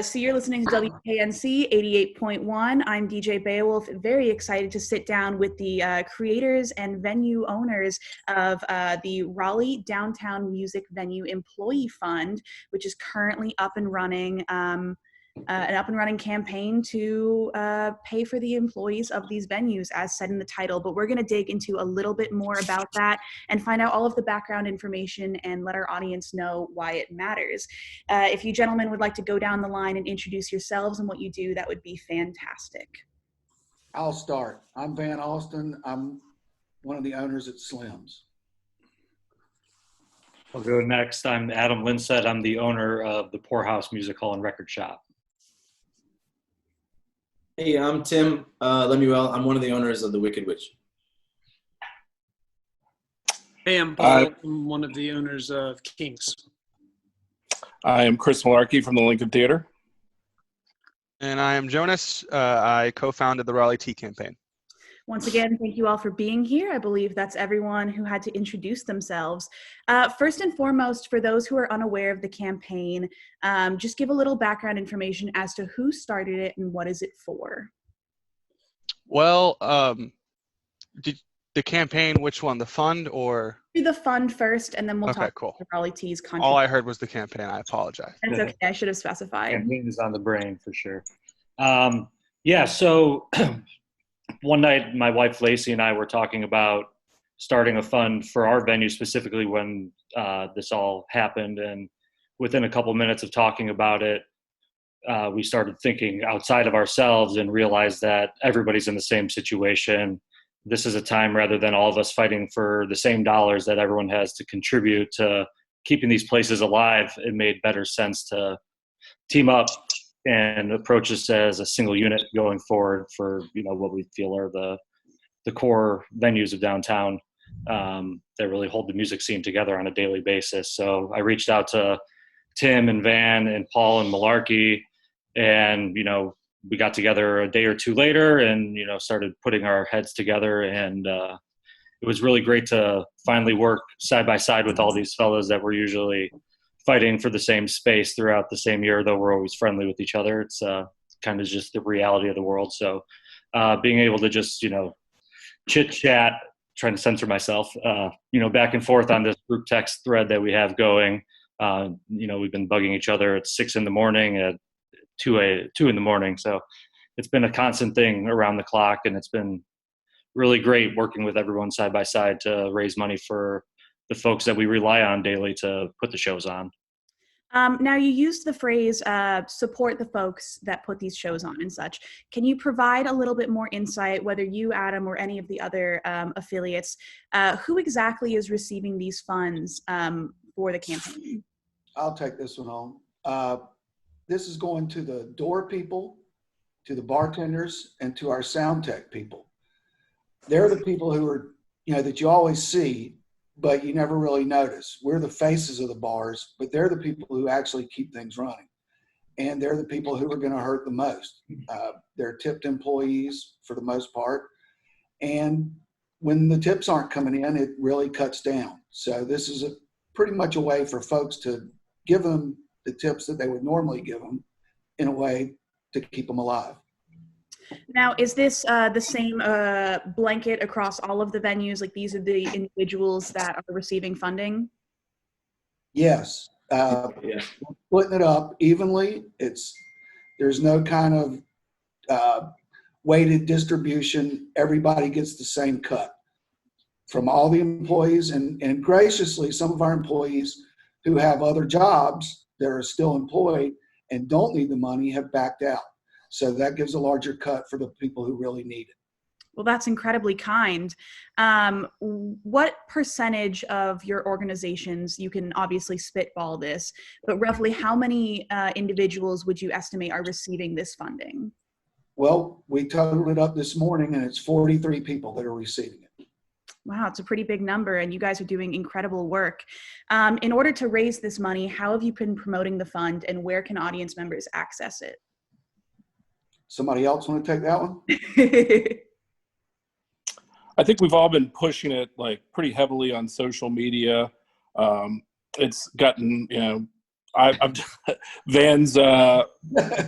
So you're listening to WKNC 88.1. I'm DJ Beowvlf. Very excited to sit down with the creators and venue owners of the Raleigh Downtown Music Venue Employee Fund, which is currently up and running. An up-and-running campaign to pay for the employees of these venues, as said in the title. But we're going to dig into a little bit more about that and find out all of the background information and let our audience know why it matters. If you gentlemen would like to go down the line and introduce yourselves and what you do, that would be fantastic. I'll start. I'm Van Alston. I'm one of the owners at Slim's. I'll go next. I'm Adam Linsett. I'm the owner of the Poorhouse Music Hall and Record Shop. Hey, I'm Tim Lemuel. I'm one of the owners of the Wicked Witch. Hey, I'm Paul. I'm one of the owners of Kings. I am Chris Malarkey from the Lincoln Theater. And I am Jonas. I co-founded the Raleigh Tea Campaign. Once again, thank you all for being here. I believe that's everyone who had to introduce themselves. First and foremost, for those who are unaware of the campaign, just give a little background information as to who started it and what is it for. Well, the campaign, which one, the fund or? Do the fund first, and then we'll talk cool. about the Raleigh Tea's content. All I heard was the campaign. I apologize. That's okay. I should have specified. Campaign is on the brain for sure. So one night, my wife Lacey and I were talking about starting a fund for our venue specifically when this all happened. And within a couple minutes of talking about it, we started thinking outside of ourselves and realized that everybody's in the same situation. This is a time, rather than all of us fighting for the same dollars that everyone has to contribute to keeping these places alive, it made better sense to team up and approach this as a single unit going forward for, what we feel are the core venues of downtown that really hold the music scene together on a daily basis. So I reached out to Tim and Van and Paul and Malarkey, and, we got together a day or two later and, started putting our heads together. And it was really great to finally work side by side with all these fellows that were usually fighting for the same space throughout the same year, though we're always friendly with each other. It's kind of just the reality of the world. So being able to just, chit chat, trying to censor myself, back and forth on this group text thread that we have going. We've been bugging each other at 6 a.m, at 2 a.m. So it's been a constant thing around the clock, and it's been really great working with everyone side by side to raise money for the folks that we rely on daily to put the shows on. Now, you used the phrase support the folks that put these shows on and such. Can you provide a little bit more insight, whether you, Adam, or any of the other affiliates, who exactly is receiving these funds for the campaign? I'll take this one on. This is going to the door people, to the bartenders, and to our sound tech people. They're the people who are, that you always see, but you never really notice. We're the faces of the bars, but they're the people who actually keep things running. And they're the people who are going to hurt the most. They're tipped employees for the most part. And when the tips aren't coming in, it really cuts down. So this is pretty much a way for folks to give them the tips that they would normally give them in a way to keep them alive. Now, is this the same blanket across all of the venues? Like, these are the individuals that are receiving funding? Yes. Splitting it up evenly. There's no kind of weighted distribution. Everybody gets the same cut from all the employees. And graciously, some of our employees who have other jobs that are still employed and don't need the money have backed out. So that gives a larger cut for the people who really need it. Well, that's incredibly kind. What percentage of your organizations, you can obviously spitball this, but roughly how many individuals would you estimate are receiving this funding? Well, we totaled it up this morning, and it's 43 people that are receiving it. Wow, it's a pretty big number, and you guys are doing incredible work. In order to raise this money, how have you been promoting the fund, and where can audience members access it? Somebody else want to take that one? I think we've all been pushing it pretty heavily on social media. It's gotten, I'm Van's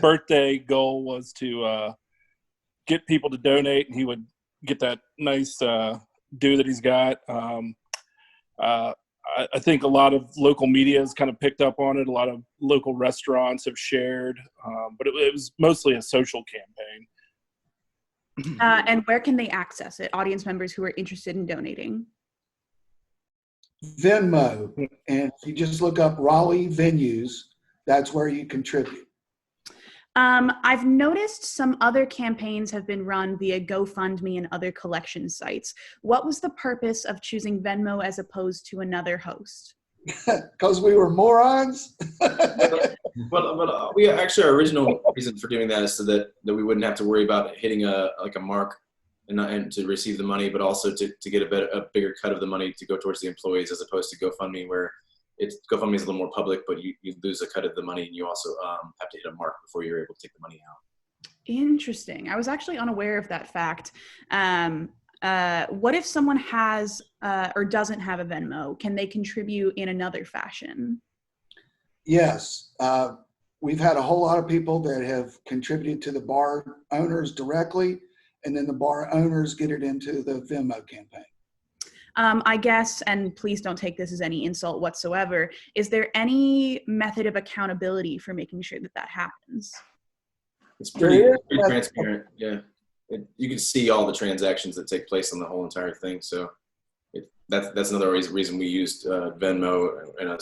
birthday goal was to get people to donate, and he would get that nice do that he's got. I think a lot of local media has kind of picked up on it. A lot of local restaurants have shared, but it was mostly a social campaign. And where can they access it? Audience members who are interested in donating. Venmo, and if you just look up Raleigh venues, that's where you contribute. I've noticed some other campaigns have been run via GoFundMe and other collection sites. What was the purpose of choosing Venmo as opposed to another host? Because we were morons. Well, we actually, our original reason for doing that is so that we wouldn't have to worry about hitting a mark and to receive the money, but also to get a bigger cut of the money to go towards the employees, as opposed to GoFundMe, where GoFundMe is a little more public, but you lose a cut of the money, and you also have to hit a mark before you're able to take the money out. Interesting. I was actually unaware of that fact. What if someone has or doesn't have a Venmo? Can they contribute in another fashion? Yes. We've had a whole lot of people that have contributed to the bar owners directly, and then the bar owners get it into the Venmo campaign. I guess, and please don't take this as any insult whatsoever, is there any method of accountability for making sure that happens? It's pretty transparent. Yeah. You can see all the transactions that take place on the whole entire thing. So that's another reason we used Venmo and a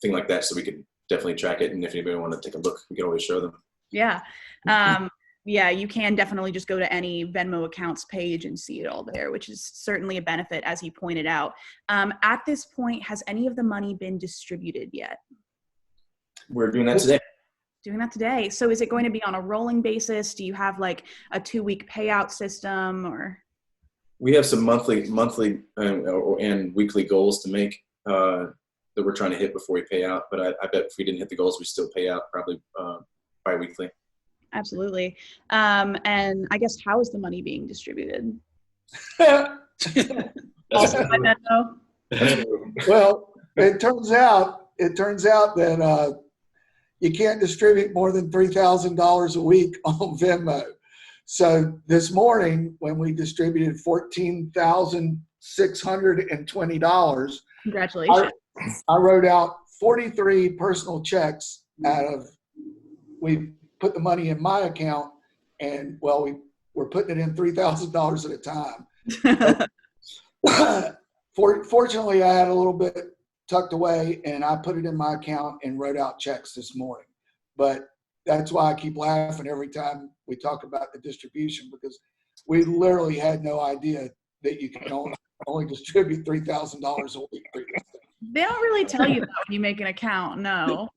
thing like that, so we could definitely track it. And if anybody wanted to take a look, we can always show them. Yeah. Yeah, you can definitely just go to any Venmo accounts page and see it all there, which is certainly a benefit, as he pointed out. At this point, has any of the money been distributed yet? We're doing that today. Doing that today. So is it going to be on a rolling basis? Do you have like a 2-week payout system, or? We have some monthly and weekly goals to make that we're trying to hit before we pay out. But I bet if we didn't hit the goals, we still pay out probably bi-weekly. Absolutely. And I guess, how is the money being distributed? Well, it turns out that you can't distribute more than $3,000 a week on Venmo. So this morning, when we distributed $14,620, congratulations. I wrote out 43 personal checks we put the money in my account, and we're putting it in $3,000 at a time. Fortunately, I had a little bit tucked away, and I put it in my account and wrote out checks this morning. But that's why I keep laughing every time we talk about the distribution, because we literally had no idea that you can only distribute $3,000 a week. They don't really tell you that when you make an account, no.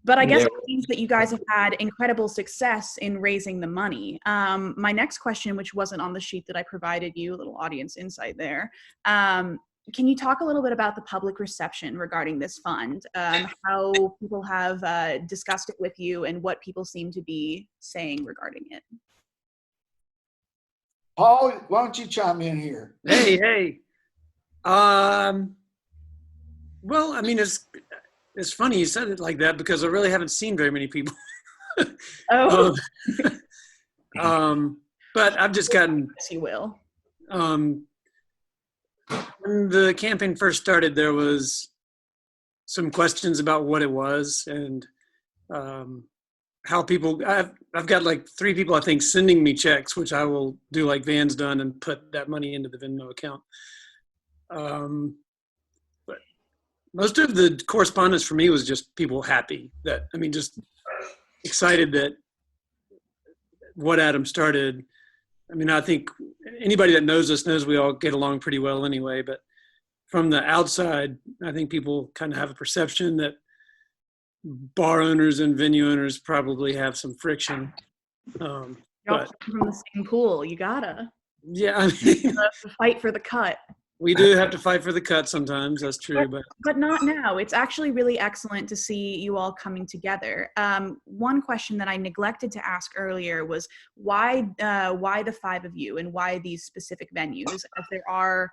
But I guess it means that you guys have had incredible success in raising the money. My next question, which wasn't on the sheet that I provided you, a little audience insight there. Can you talk a little bit about the public reception regarding this fund? How people have discussed it with you, and what people seem to be saying regarding it? Paul, why don't you chime in here? Hey. Well, I mean, it's funny you said it like that, because I really haven't seen very many people. Oh. But I've just gotten. Yes, you will. When the campaign first started, there was some questions about what it was and how people. I've got like 3 people, I think, sending me checks, which I will do like Van's done and put that money into the Venmo account. But most of the correspondence for me was just people happy just excited that what Adam started. I mean, I think anybody that knows us knows we all get along pretty well anyway, but from the outside, I think people kind of have a perception that bar owners and venue owners probably have some friction. But from the same pool, you gotta. Yeah, I mean, you have to fight for the cut. We do have to fight for the cut sometimes. That's true, but not now. It's actually really excellent to see you all coming together. One question that I neglected to ask earlier was why the 5 of you, and why these specific venues, as there are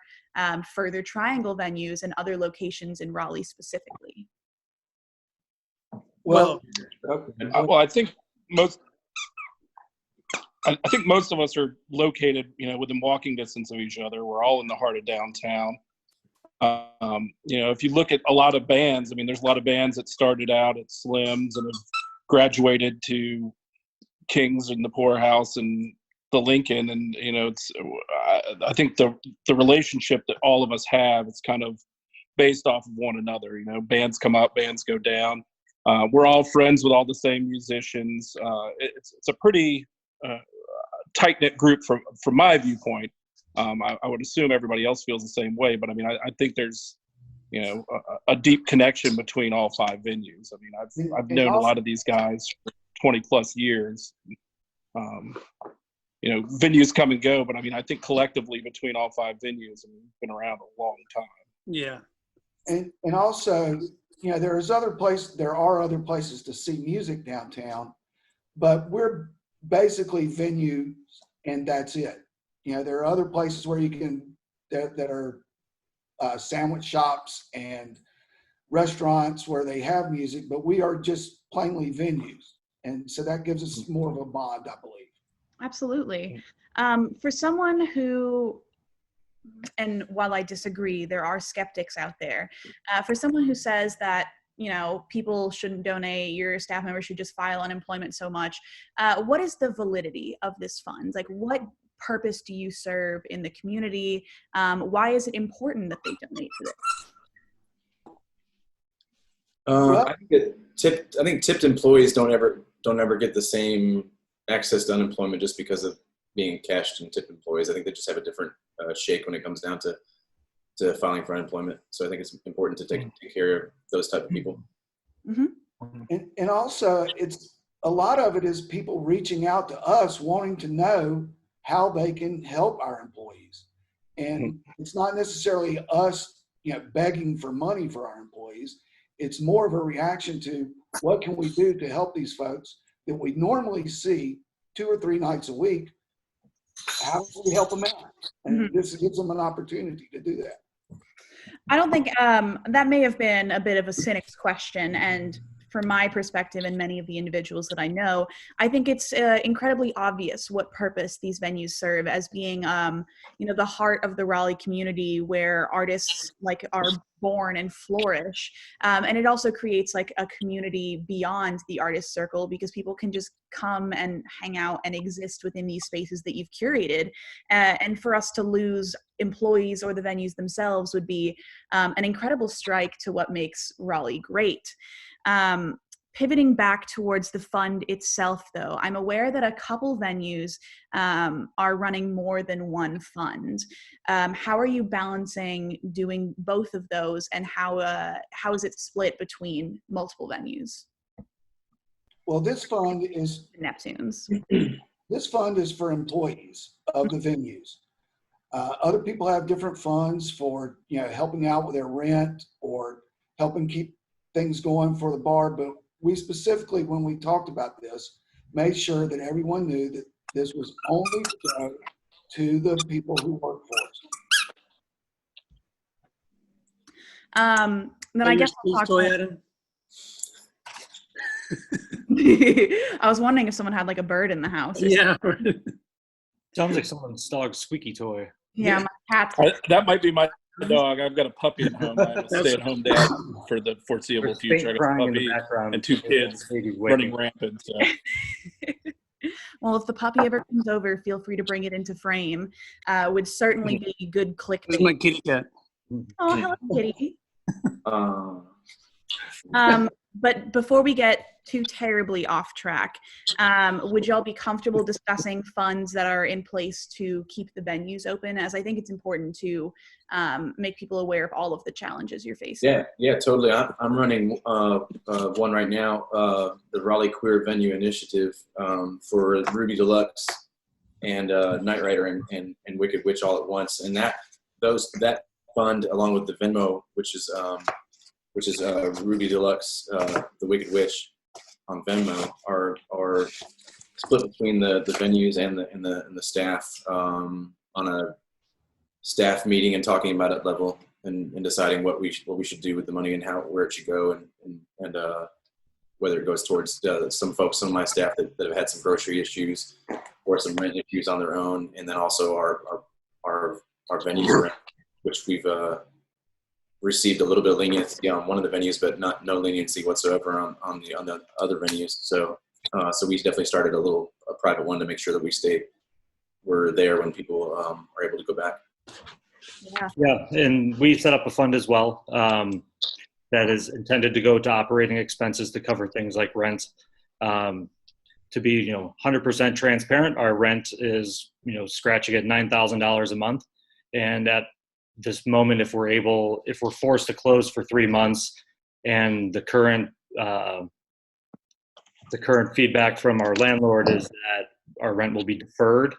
further Triangle venues and other locations in Raleigh specifically? Well, Well, I think most of us are located, within walking distance of each other. We're all in the heart of downtown. If you look at a lot of bands, I mean, there's a lot of bands that started out at Slim's and have graduated to Kings and the Poorhouse and the Lincoln, and I think the relationship that all of us have, it's kind of based off of one another. Bands come up, bands go down. We're all friends with all the same musicians. It's a pretty tight-knit group from my viewpoint. I would assume everybody else feels the same way, but I mean, I think there's a deep connection between all 5 venues. I mean, I've known a lot of these guys for 20 plus years. Venues come and go, but I mean, I think collectively between all 5 venues, we've been around a long time. Yeah. And also, there are other places to see music downtown, but we're basically venues and that's it. There are other places where you can, that are sandwich shops and restaurants where they have music, but we are just plainly venues. And so that gives us more of a bond, I believe. Absolutely. For someone who, and while I disagree, there are skeptics out there, for someone who says that, people shouldn't donate, your staff members should just file unemployment so much, what is the validity of this fund? Like, what purpose do you serve in the community? Why is it important that they donate to this? I think tipped employees don't ever get the same access to unemployment just because of being cashed in tipped employees. I think they just have a different shake when it comes down to filing for unemployment. So I think it's important to take care of those type of people. Mm-hmm. And also, it's a lot of it is people reaching out to us wanting to know how they can help our employees. And it's not necessarily us, begging for money for our employees. It's more of a reaction to what can we do to help these folks that we normally see 2 or 3 nights a week. How can we help them out? And this gives them an opportunity to do that. I don't think that may have been a bit of a cynic's question, and from my perspective and many of the individuals that I know, I think it's incredibly obvious what purpose these venues serve as being, the heart of the Raleigh community where artists are born and flourish. And it also creates a community beyond the artist circle because people can just come and hang out and exist within these spaces that you've curated. And for us to lose employees or the venues themselves would be an incredible strike to what makes Raleigh great. Pivoting back towards the fund itself, though, I'm aware that a couple venues are running more than one fund. How are you balancing doing both of those, and how is it split between multiple venues? Well, this fund is Neptunes. This fund is for employees of the venues. Other people have different funds for helping out with their rent or helping keep things going for the bar, but we specifically, when we talked about this, made sure that everyone knew that this was only to the people who work for us. Then I guess I'll talk I was wondering if someone had a bird in the house. Yeah. Sounds like someone's dog's squeaky toy. Yeah, my cat's. That might be my dog. I've got a puppy at home. I'm a stay-at-home dad for the foreseeable future. I got a puppy and 2 kids running rampant. So. Well, if the puppy ever comes over, feel free to bring it into frame. Would certainly be good clickbait. It's my kitty cat. Oh, hello, kitty. But before we get too terribly off track, would y'all be comfortable discussing funds that are in place to keep the venues open? As I think it's important to make people aware of all of the challenges you're facing. Yeah, totally. I'm running one right now, the Raleigh Queer Venue Initiative for Ruby Deluxe and Night Rider and Wicked Witch all at once, and that fund along with the Venmo, which is Ruby Deluxe, the Wicked Witch on Venmo, are split between the venues and the staff on a staff meeting and talking about it level and deciding what we should do with the money and where it should go and whether it goes towards some folks, some of my staff that have had some grocery issues or some rent issues on their own, and then also our venues rent, which we've received a little bit of leniency on one of the venues, but no leniency whatsoever on the other venues. So we definitely started a private one to make sure that we're there when people are able to go back. Yeah, and we set up a fund as well that is intended to go to operating expenses to cover things like rent. To be 100% transparent, our rent is scratching at $9,000 a month, and at this moment, if we're forced to close for 3 months, and the current feedback from our landlord is that our rent will be deferred.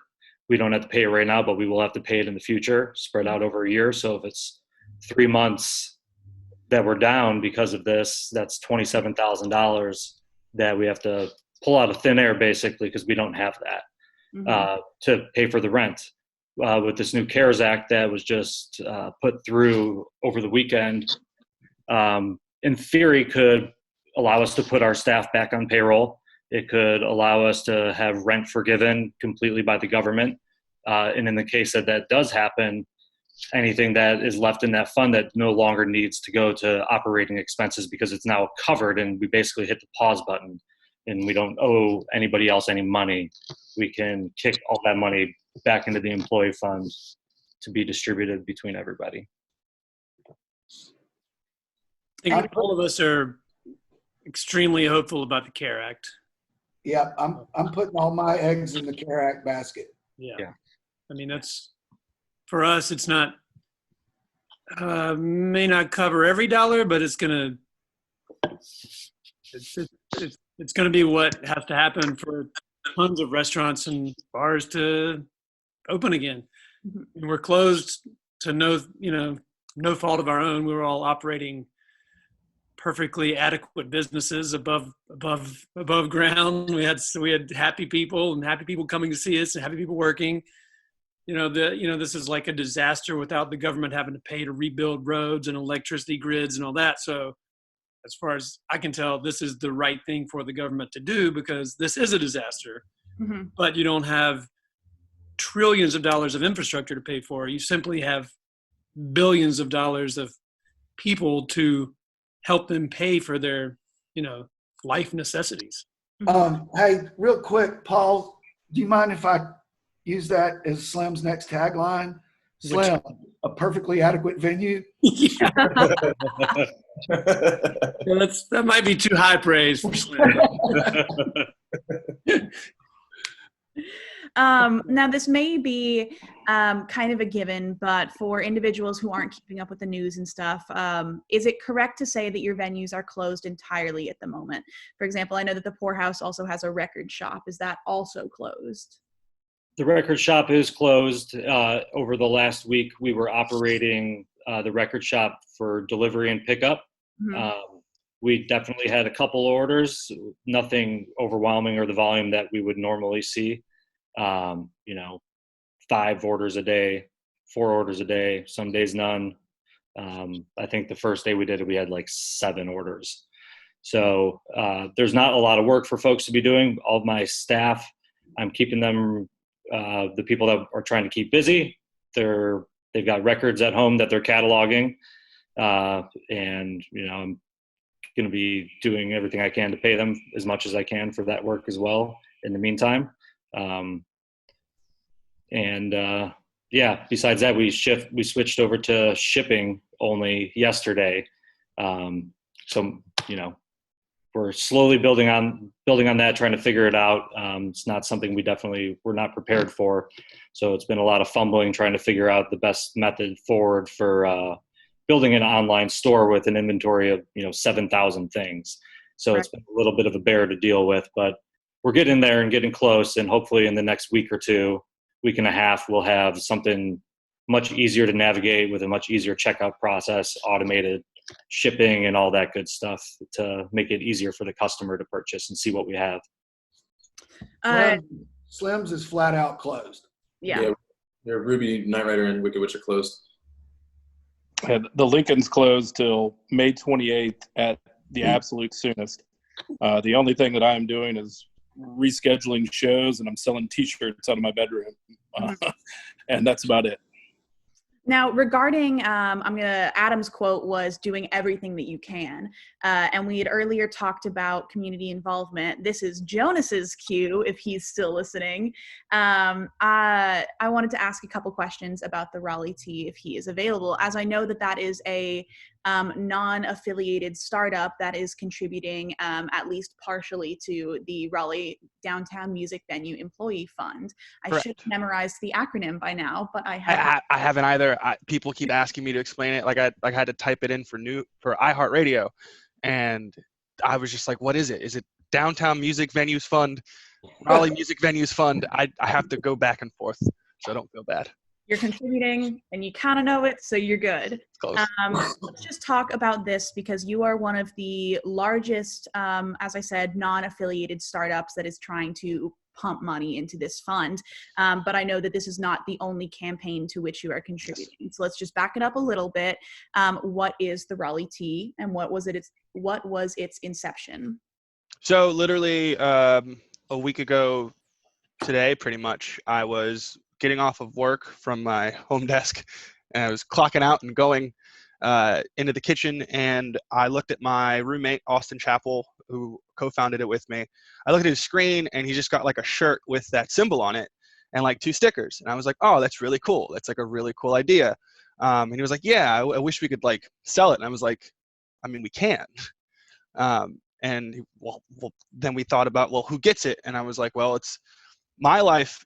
We don't have to pay it right now, but we will have to pay it in the future, spread out over a year. So if it's 3 months that we're down because of this, that's $27,000 that we have to pull out of thin air, basically, because we don't have that to pay for the rent. With this new CARES Act that was just put through over the weekend, in theory could allow us to put our staff back on payroll. It could allow us to have rent forgiven completely by the government. And in the case that that does happen, anything that is left in that fund that no longer needs to go to operating expenses because it's now covered, and we basically hit the pause button and we don't owe anybody else any money. We can kick all that money back into the employee fund to be distributed between everybody. I think all of us are extremely hopeful about the CARE Act. Yeah, I'm putting all my eggs in the CARE Act basket. Yeah. I mean, that's, for us, it's not, may not cover every dollar, but it's going to be what has to happen for tons of restaurants and bars to open again. And we're closed to no fault of our own. We were all operating perfectly adequate businesses above ground. We had happy people coming to see us and happy people working. This is like a disaster without the government having to pay to rebuild roads and electricity grids and all that. So as far as I can tell, this is the right thing for the government to do because this is a disaster. But you don't have trillions of dollars of infrastructure to pay for. You simply have billions of dollars of people to help them pay for their, life necessities. Hey, real quick, Paul, do you mind if I use that as Slim's next tagline? Slim, a perfectly adequate venue. Yeah. That might be too high praise for Slim. Now, this may be kind of a given, but for individuals who aren't keeping up with the news and stuff, is it correct to say that your venues are closed entirely at the moment? For example, I know that the Poorhouse also has a record shop. Is that also closed? The record shop is closed. Over the last week, we were operating the record shop for delivery and pickup. We definitely had a couple orders, nothing overwhelming or the volume that we would normally see. 5 orders a day, 4 orders a day, some days none. I think the first day we did it, we had like 7 orders. So there's not a lot of work for folks to be doing. All of my staff, I'm keeping them, the people that are trying to keep busy, they've got records at home that they're cataloging. And, I'm going to be doing everything I can to pay them as much as I can for that work as well in the meantime. Besides that, we switched over to shipping only yesterday. We're slowly building on that, trying to figure it out. It's not something we're not prepared for. So it's been a lot of fumbling, trying to figure out the best method forward for, building an online store with an inventory of, 7,000 things. So It's been a little bit of a bear to deal with, but we're getting there and getting close. And hopefully in the next week or 2, week and a half, we'll have something much easier to navigate with a much easier checkout process, automated shipping and all that good stuff to make it easier for the customer to purchase and see what we have. Slim's is flat out closed. Yeah. Ruby, Night Rider, and Wicked Witch are closed. And the Lincoln's closed till May 28th at the absolute soonest. The only thing that I'm doing is rescheduling shows, and I'm selling T-shirts out of my bedroom, and that's about it. Now, regarding, Adam's quote was doing everything that you can. And we had earlier talked about community involvement. This is Jonas's cue, if he's still listening. I wanted to ask a couple questions about the Raleigh Tea, if he is available, as I know that that is a non-affiliated startup that is contributing at least partially to the Raleigh Downtown Music Venue Employee Fund. I Correct. should have memorized the acronym by now, but I haven't. I haven't either. People keep asking me to explain it. Like I had to type it in for iHeartRadio, and I was just like, "What is it? Is it Downtown Music Venues Fund, Raleigh Music Venues Fund?" I have to go back and forth, so I don't feel bad. You're contributing and you kind of know it, so you're good. Close. Let's just talk about this because you are one of the largest, as I said, non-affiliated startups that is trying to pump money into this fund. But I know that this is not the only campaign to which you are contributing. So let's just back it up a little bit. What is the Raleigh Tea and what was its inception? So literally a week ago today, pretty much, I was getting off of work from my home desk, and I was clocking out and going into the kitchen, and I looked at my roommate, Austin Chappell, who co-founded it with me. I looked at his screen, and he just got like a shirt with that symbol on it and like 2 stickers. And I was like, oh, that's really cool. That's like a really cool idea. And he was like, yeah, I wish we could like sell it. And I was like, I mean, we can. Well, then we thought about, well, who gets it? And I was like, well, it's my life.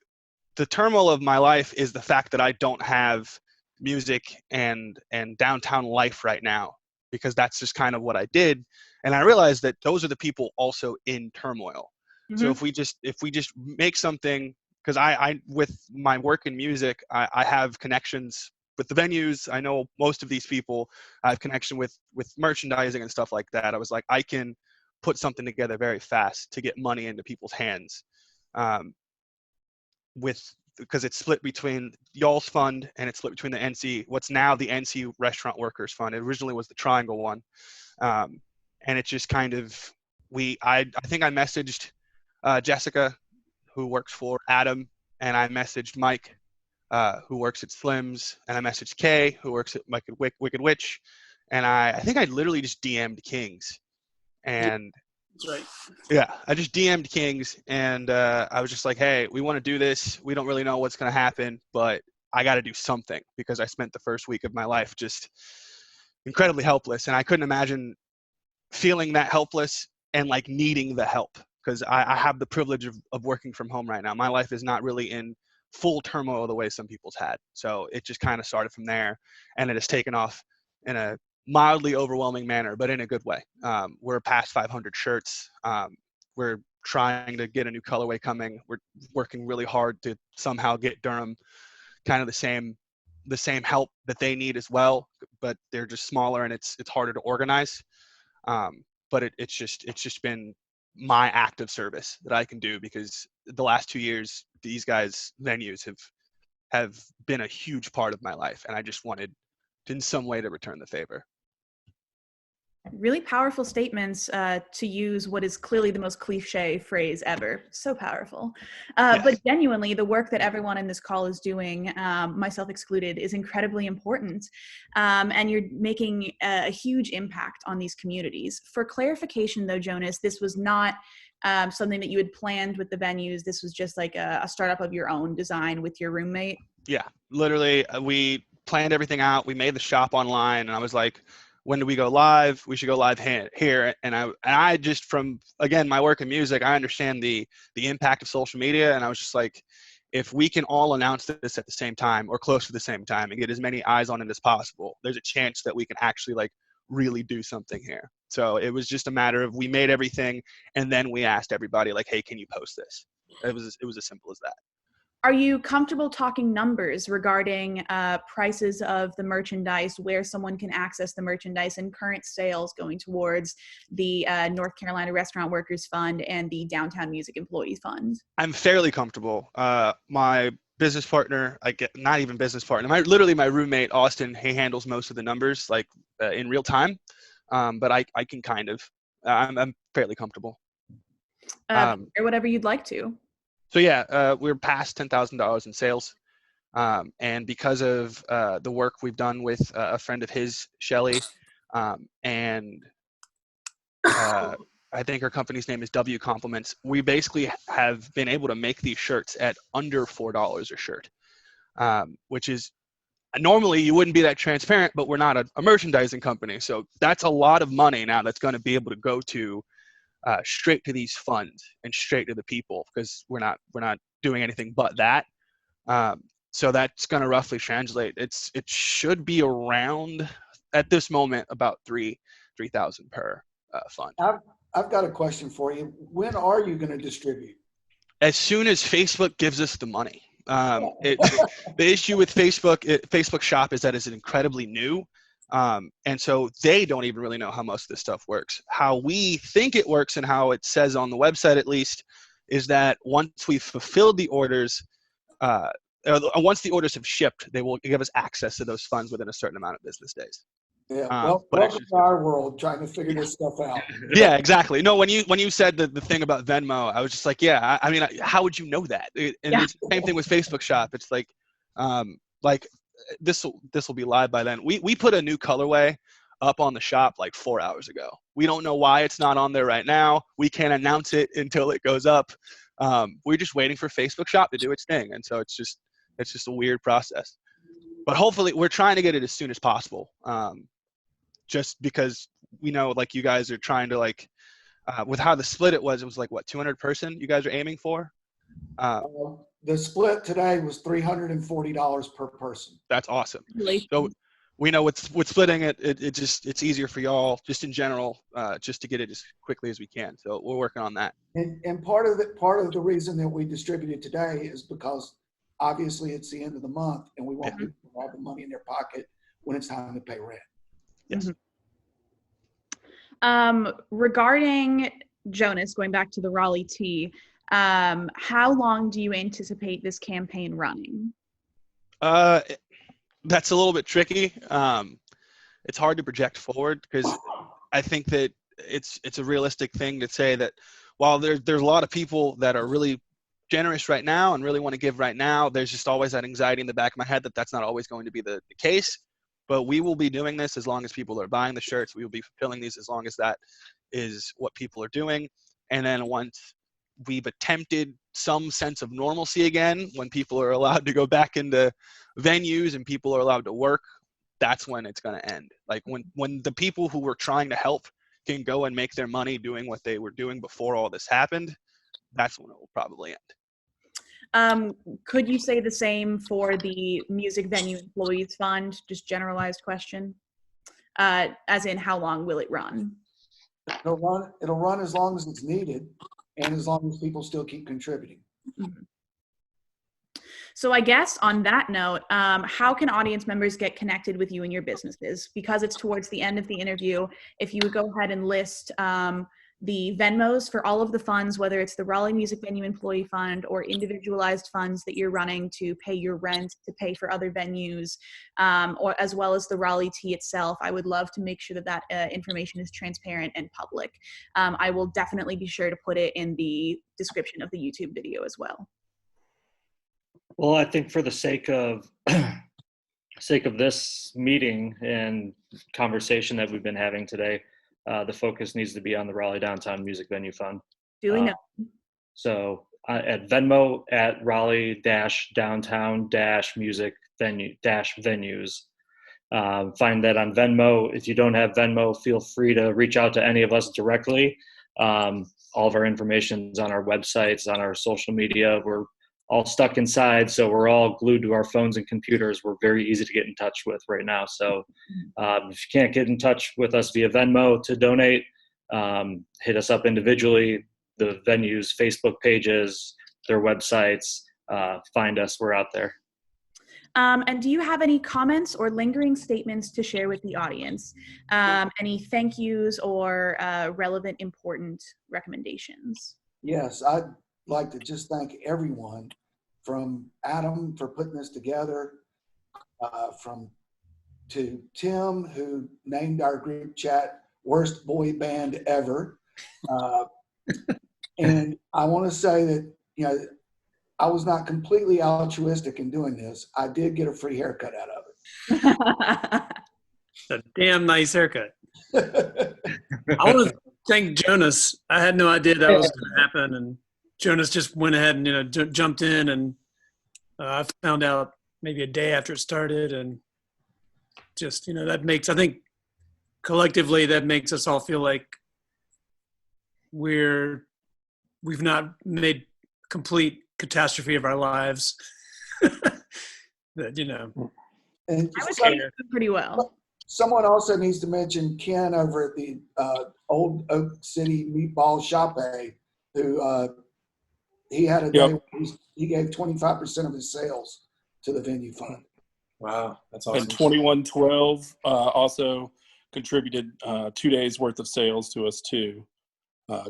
The turmoil of my life is the fact that I don't have music and downtown life right now, because that's just kind of what I did. And I realized that those are the people also in turmoil. Mm-hmm. So if we just make something, because I with my work in music, I have connections with the venues. I know most of these people. I have connection with merchandising and stuff like that. I was like, I can put something together very fast to get money into people's hands. Because it's split between y'all's fund and it's split between the NC, what's now the NC Restaurant Workers Fund. It originally was the Triangle one. And it's just kind of, I think I messaged Jessica, who works for Adam, and I messaged Mike, who works at Slim's, and I messaged Kay, who works at Wicked Witch, and I think I literally just DM'd Kings. And that's right. Yeah, I just DM'd Kings, and I was just like, hey, we want to do this. We don't really know what's going to happen, but I got to do something, because I spent the first week of my life just incredibly helpless, and I couldn't imagine feeling that helpless and like needing the help, because I have the privilege of working from home right now. My life is not really in full turmoil the way some people's had. So it just kind of started from there, and it has taken off in a mildly overwhelming manner, but in a good way. We're past 500 shirts. We're trying to get a new colorway coming. We're working really hard to somehow get Durham kind of the same help that they need as well, but they're just smaller and it's harder to organize. But it's just been my act of service that I can do, because the last 2 years, these guys' venues have been a huge part of my life, and I just wanted in some way to return the favor. Really powerful statements to use what is clearly the most cliche phrase ever. So powerful. Yes. But genuinely, the work that everyone in this call is doing, myself excluded, is incredibly important. And you're making a huge impact on these communities. For clarification, though, Jonas, this was not something that you had planned with the venues. This was just like a startup of your own design with your roommate? Yeah, literally. We planned everything out. We made the shop online, and I was like, when do we go live? We should go live here. And I just, from, again, my work in music, I understand the impact of social media. And I was just like, if we can all announce this at the same time or close to the same time and get as many eyes on it as possible, there's a chance that we can actually like really do something here. So it was just a matter of, we made everything and then we asked everybody like, hey, can you post this? It was as simple as that. Are you comfortable talking numbers regarding prices of the merchandise, where someone can access the merchandise, and current sales going towards the North Carolina Restaurant Workers Fund and the Downtown Music Employees Fund? I'm fairly comfortable. My business partner, not even business partner, literally my roommate, Austin, he handles most of the numbers like in real time. But I can kind of I'm fairly comfortable. Or whatever you'd like to. So yeah, we're past $10,000 in sales. And because of the work we've done with a friend of his, Shelly, and I think her company's name is W Compliments, we basically have been able to make these shirts at under $4 a shirt, which is normally you wouldn't be that transparent, but we're not a merchandising company. So that's a lot of money now that's going to be able to go to straight to these funds and straight to the people, because we're not doing anything but that. So that's going to roughly translate. It should be around at this moment about 3,000 per fund. I've got a question for you. When are you going to distribute? As soon as Facebook gives us the money. The issue with Facebook Shop is that it's incredibly new. And so they don't even really know how most of this stuff works. How we think it works, and how it says on the website at least, is that once we've fulfilled the orders, once the orders have shipped, they will give us access to those funds within a certain amount of business days. Yeah, well, welcome to our world, trying to figure this stuff out. Yeah, exactly. No, when you said the thing about Venmo, I was just like, yeah, I mean, how would you know that? And it's the same thing with Facebook Shop. It's like this will be live by then. We put a new colorway up on the shop like 4 hours ago. We don't know why it's not on there right now. We can't announce it until it goes up. We're just waiting for Facebook Shop to do its thing, and so it's just a weird process. But hopefully, we're trying to get it as soon as possible. Just because we know, like, you guys are trying to, like, with how the split it was like, what, 200 person you guys are aiming for? The split today was $340 per person. That's awesome. Really? So we know with splitting it's easier for y'all, just in general, just to get it as quickly as we can. So we're working on that. And part of the reason that we distributed today is because obviously it's the end of the month, and we want people to have the money in their pocket when it's time to pay rent. Yes. Regarding Jonas, going back to the Raleigh Tea, how long do you anticipate this campaign running? That's a little bit tricky. It's hard to project forward, because I think that it's a realistic thing to say that while there's a lot of people that are really generous right now and really want to give right now, there's just always that anxiety in the back of my head that that's not always going to be the case. But we will be doing this as long as people are buying the shirts. We will be fulfilling these as long as that is what people are doing. And then once we've attempted some sense of normalcy again, when people are allowed to go back into venues and people are allowed to work, that's when it's going to end. Like when the people who were trying to help can go and make their money doing what they were doing before all this happened, that's when it will probably end. Could you say the same for the Music Venue Employees Fund? Just generalized question. As in, how long will it run? It'll run as long as it's needed, and as long as people still keep contributing. Mm-hmm. So I guess on that note, how can audience members get connected with you and your businesses? Because it's towards the end of the interview, if you would go ahead and list the Venmos for all of the funds, whether it's the Raleigh Music Venue Employee Fund or individualized funds that you're running to pay your rent, to pay for other venues, or as well as the Raleigh Tea itself. I would love to make sure that information is transparent and public. I will definitely be sure to put it in the description of the YouTube video as well. Well, I think for the sake of this meeting and conversation that we've been having today, the focus needs to be on the Raleigh Downtown Music Venue Fund. Duly noted. So at Venmo at Raleigh-Downtown-Music Venues. Find that on Venmo. If you don't have Venmo, feel free to reach out to any of us directly. All of our information is on our websites, on our social media. We're all stuck inside, so we're all glued to our phones and computers. We're very easy to get in touch with right now. So if you can't get in touch with us via Venmo to donate, hit us up individually. The venues, Facebook pages, their websites, find us. We're out there. And do you have any comments or lingering statements to share with the audience? Any thank yous or relevant, important recommendations? Yes, I'd like to just thank everyone, from Adam for putting this together, to Tim, who named our group chat worst boy band ever. And I want to say that, you know, I was not completely altruistic in doing this. I did get a free haircut out of It's a damn nice haircut. it. I want to thank Jonas. I had no idea that was going to happen, and Jonas just went ahead and jumped in, and I found out maybe a day after it started, and just that makes, I think collectively that makes us all feel like we've not made complete catastrophe of our lives. That And I would say you did pretty well. someone also needs to mention Ken over at the Old Oak City Meatball Shop, who he had a day where he gave 25% of his sales to the venue fund. Wow, that's awesome. And 2112 also contributed 2 days worth of sales to us too.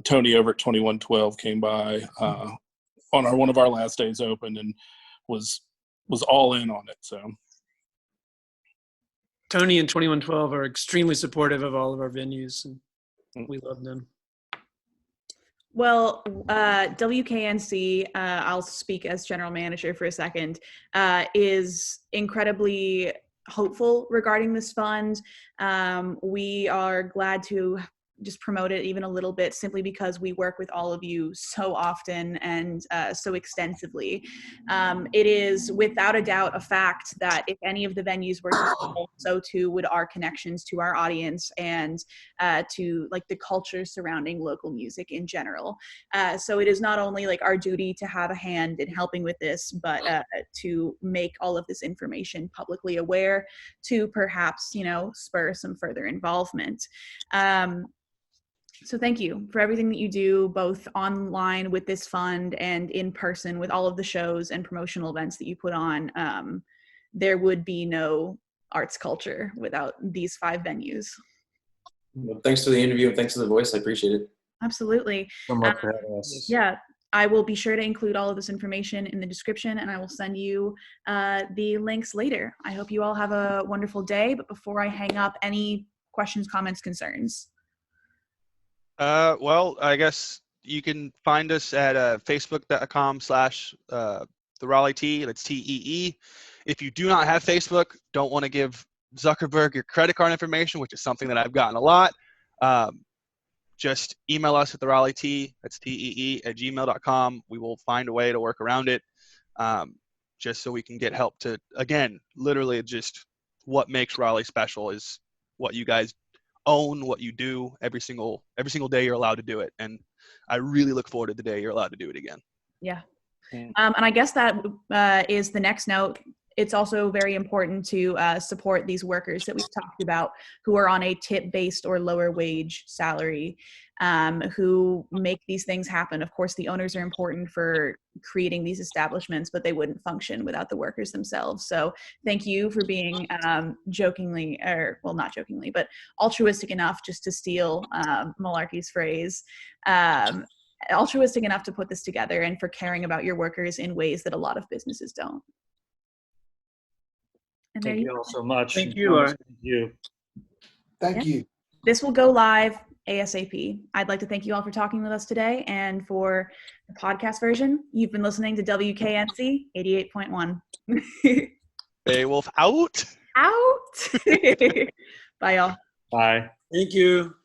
Tony over at 2112 came by on one of our last days open and was all in on it. So Tony and 2112 are extremely supportive of all of our venues, and we love them. Well, WKNC, I'll speak as general manager for a second, is incredibly hopeful regarding this fund. We are glad to just promote it even a little bit, simply because we work with all of you so often and so extensively. It is without a doubt a fact that if any of the venues were to fail, so too would our connections to our audience and to like the culture surrounding local music in general. So it is not only like our duty to have a hand in helping with this, but to make all of this information publicly aware to perhaps, spur some further involvement. So thank you for everything that you do, both online with this fund and in person with all of the shows and promotional events that you put on. There would be no arts culture without these 5 venues. Well, thanks for the interview and thanks for the voice. I appreciate it. Absolutely. So much for having us. Yeah, I will be sure to include all of this information in the description, and I will send you the links later. I hope you all have a wonderful day. But before I hang up, any questions, comments, concerns? Well, I guess you can find us at facebook.com/the Raleigh T. That's TEE. If you do not have Facebook, don't want to give Zuckerberg your credit card information, which is something that I've gotten a lot, just email us at the Raleigh T. That's TEE@gmail.com. We will find a way to work around it, just so we can get help to, again, literally just what makes Raleigh special is what you guys own, what you do every single day. You're allowed to do it, and I really look forward to the day you're allowed to do it again. Yeah. And I guess that is the next note. It's also very important to support these workers that we've talked about who are on a tip-based or lower wage salary, who make these things happen. Of course, the owners are important for creating these establishments, but they wouldn't function without the workers themselves. So thank you for being not jokingly, but altruistic enough, just to steal Malarkey's phrase, altruistic enough to put this together and for caring about your workers in ways that a lot of businesses don't. And Thank you all so much. Thank you, Laura. Thank you. This will go live ASAP. I'd like to thank you all for talking with us today, and for the podcast version, you've been listening to WKNC 88.1. Beowvlf out. Out. Bye, y'all. Bye. Thank you.